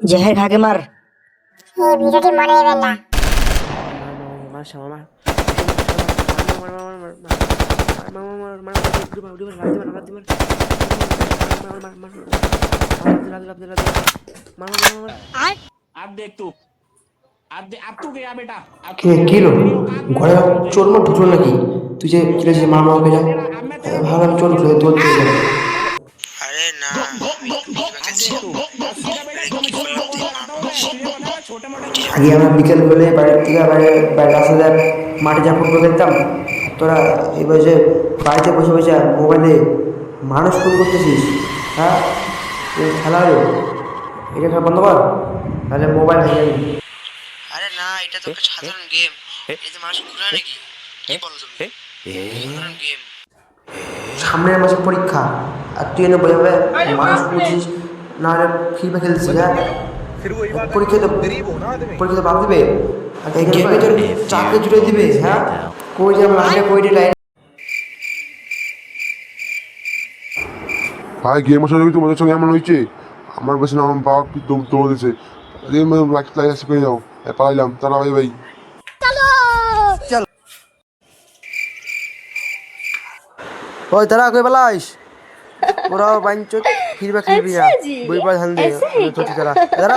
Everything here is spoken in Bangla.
জেহের খাকে মার। এই ভিডিওটি মনে নেবেন না। अब देख तू अब तू गया बेटा अब तू কে गया কি হলো? तेरी औकात बहुत ঘরে खराब हो गई চোর মোট ঢুকলো নাকি? তুই যে চিলেছিস মা মাকে যা, अब मैं तेरे ভাবলাম চোর ঢুকলো তোর চলে গেল। अरे ना আমি একটু কিবা अब খেলছি। देख तू अब सीधा बेटा আরে दो কি मिनट में বললাম फोन তোর लगाता মামা हूँ मैं এসে तुझे पता है छोटे मोटे আগে আমরা বিকেল হলে বাড়ির থেকে বাইরে রাস্তায় মাঠে যা ফুটবল খেলতাম, তোরা এবার যে বাড়িতে বসে বসে মোবাইলে মানুষ ফোন করতেছিস। হ্যাঁ, খেলা হলো, এটা খেলা বন্ধ কর, তাহলে মোবাইল ভেঙে যাবে। আরে না এটা তো একটা সাধারণ গেম। এই যে মানুষ ঘুরা নাকি কি বলো তুমি? সাধারণ গেম। সামনের মাসে পরীক্ষা, আর তুই এনে বলে মানুষ পড়ছিস, না হলে ফ্রি ফায়ার খেলছিস। হ্যাঁ, পরীক্ষা তো বাদ দিবে, আর এই গেমে তোর চাকরি জুড়ে দিবে। হ্যাঁ, কই যে আমার লাইনে কই লাইন। ভাই গেম আসলে কি তোমাদের সঙ্গে এমন হয়েছে? আমার বেশি না আমার বাবা দৌড় দিয়েছে, লাইসেন্স পেয়ে যাও, পালাইলাম, তারা ভাই ভাই। ওই তারা কই বেলাইস, ওরা বাইঞ্চ ফিরবা খেলবি না, বই পড়া ধান দে তোর তারা তারা